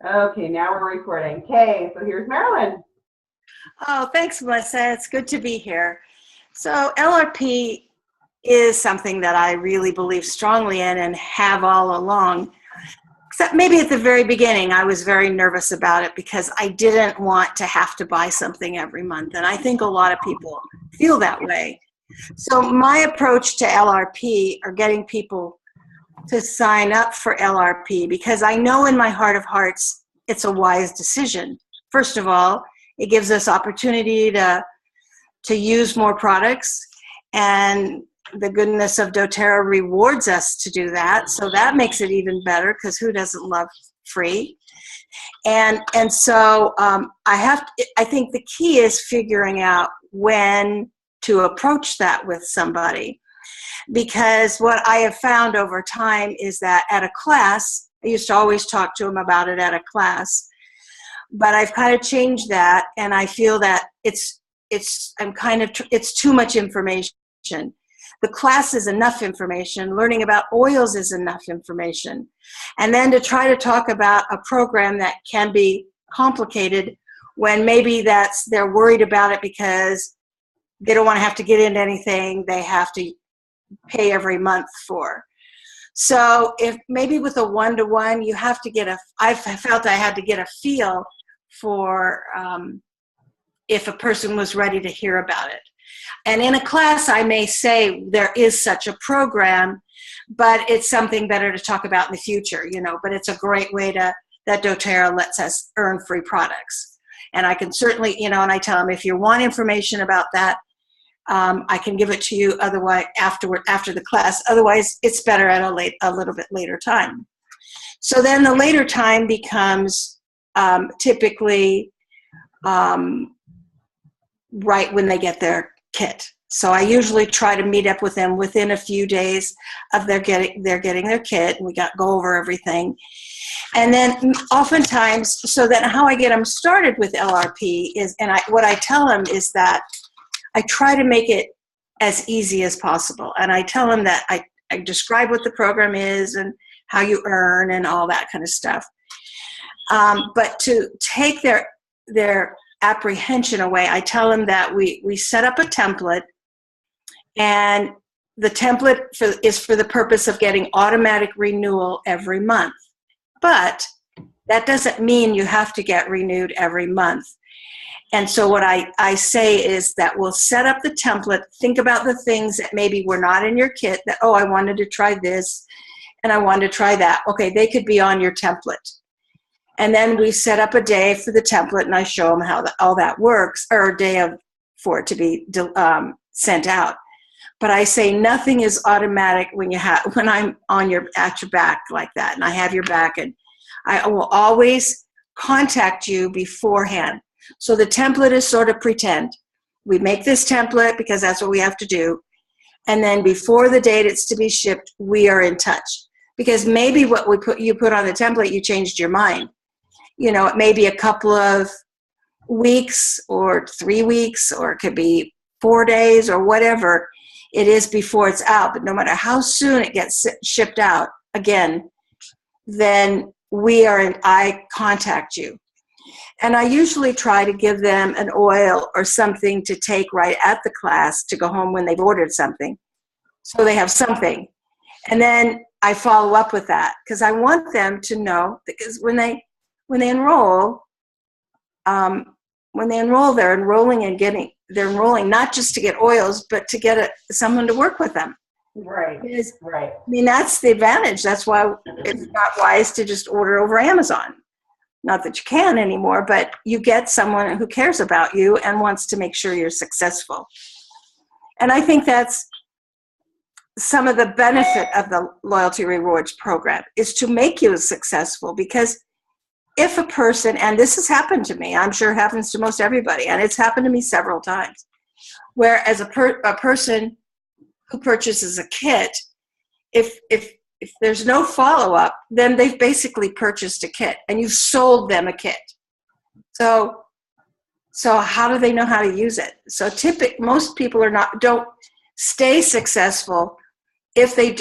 Okay, now we're recording. Okay, so here's Marilyn. Oh, thanks, Melissa. It's good to be here. So LRP is something that I really believe strongly in and have all along. Except maybe at the very beginning, I was very nervous about it because I didn't want to have to buy something every month. And I think a lot of people feel that way. So my approach to LRP are getting people to sign up for LRP because I know in my heart of hearts, it's a wise decision. First of all, it gives us opportunity to use more products, and the goodness of doTERRA rewards us to do that. So that makes it even better because who doesn't love free? So I think the key is figuring out when to approach that with somebody. Because what I have found over time is that at a class, I used to always talk to them about it at a class, but I've kind of changed that, and I feel that it's too much information. The class is enough information. Learning about oils is enough information. And then to try to talk about a program that can be complicated when maybe they're worried about it because they don't want to have to get into anything they have to pay every month for. So if maybe with a one-to-one, you have to I felt I had to get a feel for if a person was ready to hear about it. And in a class, I may say there is such a program, but it's something better to talk about in the future, but it's a great way that doTERRA lets us earn free products. And I can certainly, and I tell them, if you want information about that, I can give it to you otherwise after the class. Otherwise, it's better at a little bit later time. So then the later time becomes typically right when they get their kit. So I usually try to meet up with them within a few days of they're getting their kit, and we go over everything. And then oftentimes, so that how I get them started with LRP is, what I tell them is that I try to make it as easy as possible. And I tell them that I describe what the program is and how you earn and all that kind of stuff. But to take their apprehension away, I tell them that we set up a template, and the template is for the purpose of getting automatic renewal every month. But that doesn't mean you have to get renewed every month. And so what I say is that we'll set up the template, think about the things that maybe were not in your kit, that, oh, I wanted to try this and I wanted to try that. Okay, they could be on your template. And then we set up a day for the template, and I show them how all that works, or a day for it to be sent out. But I say nothing is automatic when I'm at your back like that, and I have your back, and I will always contact you beforehand. So the template is sort of pretend. We make this template because that's what we have to do. And then before the date it's to be shipped, we are in touch. Because maybe what you put on the template, you changed your mind. It may be a couple of weeks or 3 weeks, or it could be 4 days or whatever it is before it's out. But no matter how soon it gets shipped out, again, then I contact you. And I usually try to give them an oil or something to take right at the class to go home when they've ordered something. So they have something. And then I follow up with that because I want them to know, because when they enroll, they're enrolling not just to get oils, but to get someone to work with them. Right. Right. I mean, that's the advantage. That's why it's not wise to just order over Amazon. Not that you can anymore, but you get someone who cares about you and wants to make sure you're successful. And I think that's some of the benefit of the loyalty rewards program, is to make you successful. Because if a person, and this has happened to me, I'm sure it happens to most everybody, and it's happened to me several times, where as a person who purchases a kit, if there's no follow-up, then they've basically purchased a kit and you've sold them a kit. So how do they know how to use it? So most people don't stay successful if they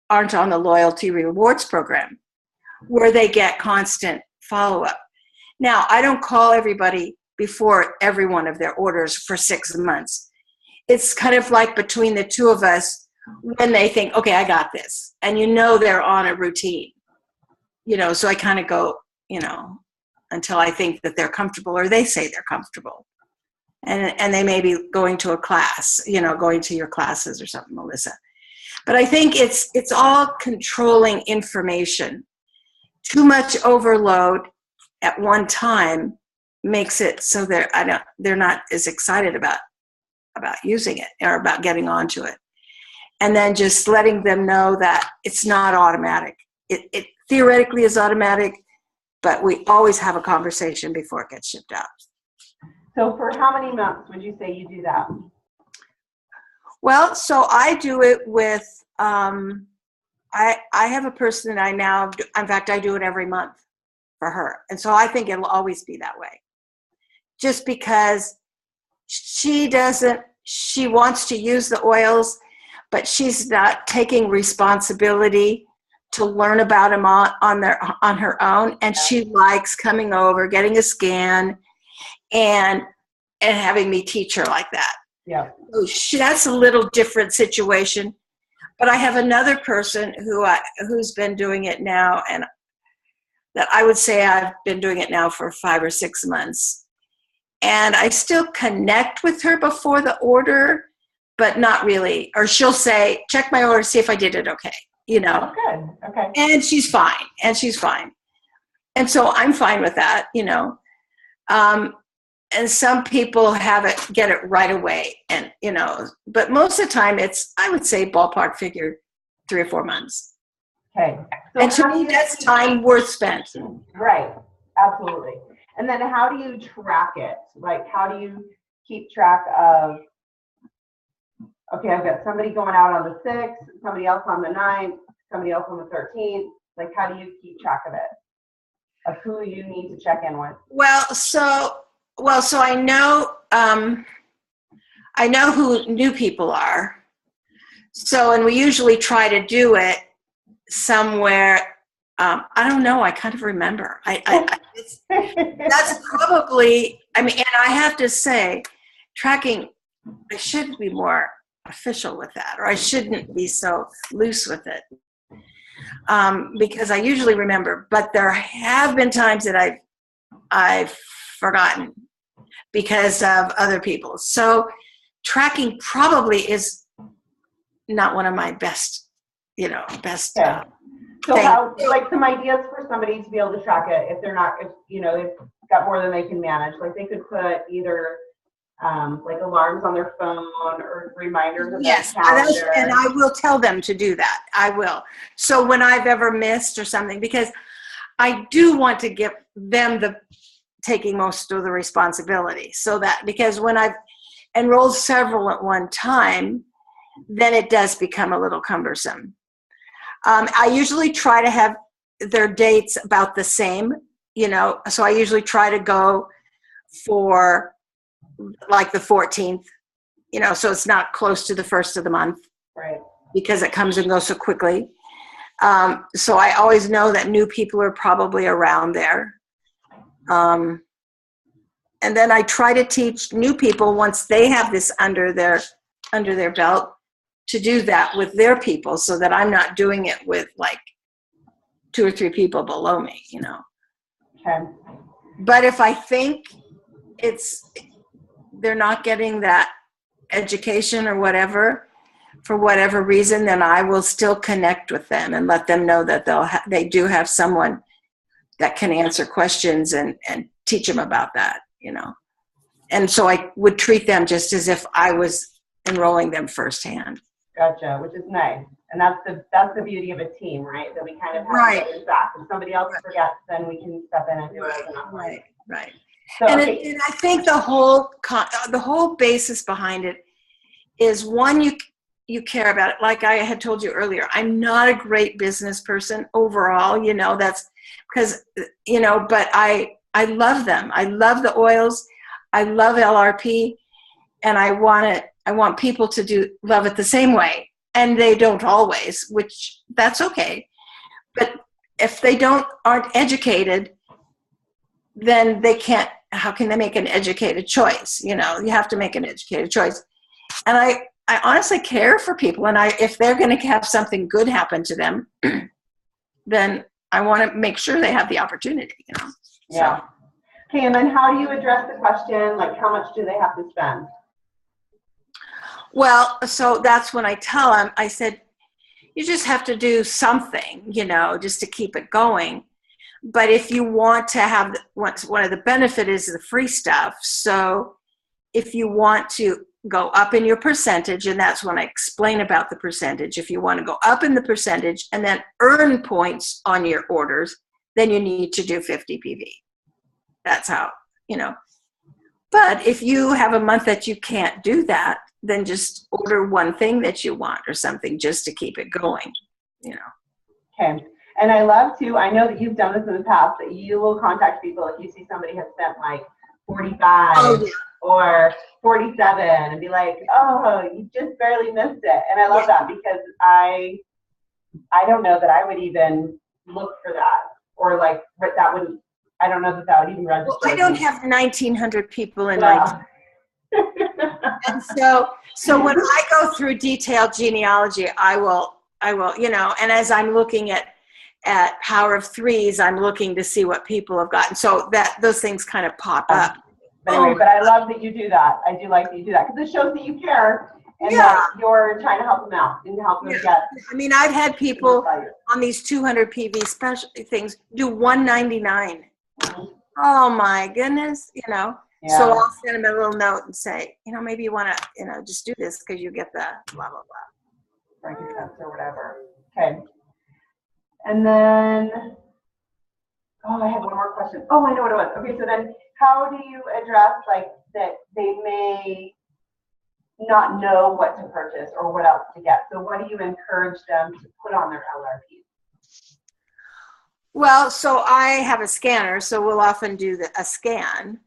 aren't on the loyalty rewards program. where they get constant follow-up. Now, I don't call everybody before every one of their orders for 6 months. It's kind of like between the two of us when they think, okay, I got this. And they're on a routine. So I kind of go, until I think that they're comfortable or they say they're comfortable. And they may be going to a class, going to your classes or something, Melissa. But I think it's all controlling information. Too much overload at one time makes it so they're not as excited about using it or about getting onto it. And then just letting them know that it's not automatic. It theoretically is automatic, but we always have a conversation before it gets shipped out. So for how many months would you say you do that? Well, so I do it with, I have a person that I now do, in fact, I do it every month for her. And so I think it'll always be that way. Just because she wants to use the oils, but she's not taking responsibility to learn about them on her own. And she likes coming over, getting a scan, and having me teach her like that. Yeah. So that's a little different situation. But I have another person who's been doing it now, and that I would say I've been doing it now for 5 or 6 months. And I still connect with her before the order, but not really. Or she'll say, check my order, see if I did it okay. Oh, good. Okay. And she's fine. And so I'm fine with that, and some people get it right away. And, but most of the time I would say ballpark figure 3 or 4 months. Okay. So and to me, that's time worth spent. Right. Absolutely. And then how do you track it? Like, how do you keep track of, okay, I've got somebody going out on the 6th, somebody else on the 9th, somebody else on the 13th. Like, how do you keep track of it? Of who you need to check in with? So I know who new people are. So, and we usually try to do it somewhere. I don't know. I kind of remember. That's probably, and I have to say, tracking, I should be more official with that, or I shouldn't be so loose with it. Because I usually remember, but there have been times that I've forgotten because of other people. So tracking probably is not one of my best. Okay. So how, like, some ideas for somebody to be able to track it if they're not, they've got more than they can manage. Like, they could put either like alarms on their phone or reminders of their calendar. And I will tell them to do that. I will. So when I've ever missed or something, because I do want to give them taking most of the responsibility. So that, because when I've enrolled several at one time, then it does become a little cumbersome. I usually try to have their dates about the same, so I usually try to go for like the 14th, so it's not close to the 1st of the month. Right. Because it comes and goes so quickly. So I always know that new people are probably around there. And then I try to teach new people, once they have this under their belt, to do that with their people, so that I'm not doing it with like 2 or 3 people below me, Okay. But if I think they're not getting that education or whatever, for whatever reason, then I will still connect with them and let them know that they do have someone that can answer questions and teach them about that, And so I would treat them just as if I was enrolling them firsthand. Gotcha, which is nice. And that's the beauty of a team, right? That we kind of have each other's back. If somebody else forgets, then we can step in and do it. Right. So, and I think the whole basis behind it is, one, you care about it. Like I had told you earlier, I'm not a great business person overall, that's because, but I love them. I love the oils. I love LRP, and I want people to love it the same way. And they don't always, which that's okay. But if they aren't educated, then they can't, how can they make an educated choice? You know, you have to make an educated choice. And I honestly care for people, and if they're going to have something good happen to them, then I want to make sure they have the opportunity, you know. Yeah. So. Okay, and then how do you address the question, like how much do they have to spend? Well, so that's when I tell them, I said, you just have to do something, you know, just to keep it going. But if you want to have, one of the benefit is the free stuff. So if you want to go up in your percentage, and that's when I explain about the percentage, if you want to go up in the percentage and then earn points on your orders, then you need to do 50 PV. That's how, you know. But if you have a month that you can't do that, then just order one thing that you want or something just to keep it going, you know. Okay. And I love to, I know that you've done this in the past, that you will contact people if you see somebody has spent like 45 or 47 and be like, oh, you just barely missed it. And I love that because I don't know that I would even look for that, or like that wouldn't, I don't know that would even register. Well, I don't have 1,900 people in my and so when I go through detailed genealogy, I will, you know, and as I'm looking at power of threes, I'm looking to see what people have gotten. So that those things kind of pop up. But anyway, but I love that you do that. I do like that you do that because it shows that you care and that you're trying to help them out and help them get. I mean, I've had people on these 200 PV special things do 199. Oh my goodness, you know. Yeah. So I'll send them a little note and say, you know, maybe you want to, you know, just do this because you get the blah, blah, blah. Frankincense or whatever. Okay. And then, oh, I have one more question. Oh, I know what it was. Okay, so then how do you address like that they may not know what to purchase or what else to get? So what do you encourage them to put on their LRP? Well, so I have a scanner, so we'll often do a scan.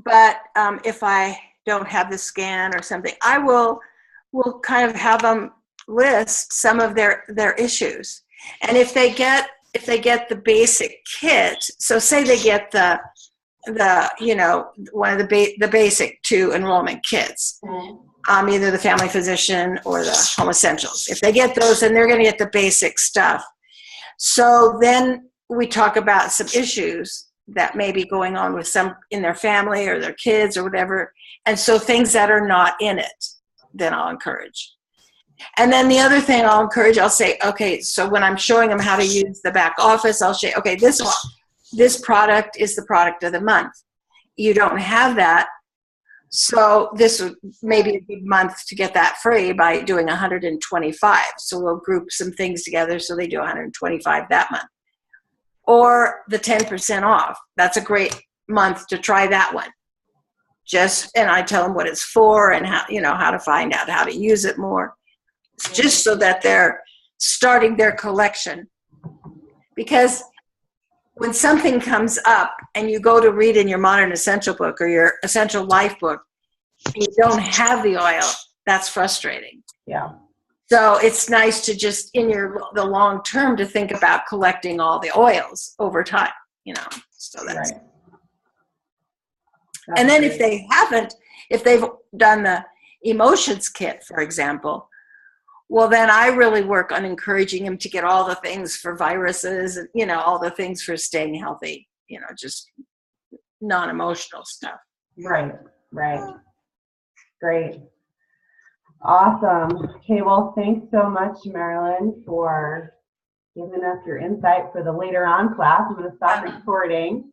But if I don't have the scan or something, I will kind of have them list some of their issues. And if they get the basic kit, so say they get the you know, one of the basic 2 enrollment kits, either the family physician or the home essentials. If they get those, then they're going to get the basic stuff. So then we talk about some issues that may be going on with some in their family or their kids or whatever. And so things that are not in it, then I'll encourage. And then the other thing I'll encourage, I'll say, okay, so when I'm showing them how to use the back office, I'll say, okay, this product is the product of the month. You don't have that. So this would maybe a good month to get that free by doing 125. So we'll group some things together so they do 125 that month. Or the 10% off. That's a great month to try that one. And I tell them what it's for and how, you know, how to find out how to use it more. Just so that they're starting their collection. Because when something comes up and you go to read in your Modern Essential book or your Essential Life book, and you don't have the oil, that's frustrating. Yeah. So it's nice to just, in the long term, to think about collecting all the oils over time, you know. So that's right. And then great. If they've done the emotions kit, for example, well, then I really work on encouraging them to get all the things for viruses and, you know, all the things for staying healthy, you know, just non-emotional stuff. Right. Great. Awesome. Okay, well, thanks so much, Marilyn, for giving us your insight for the later on class. I'm going to stop recording.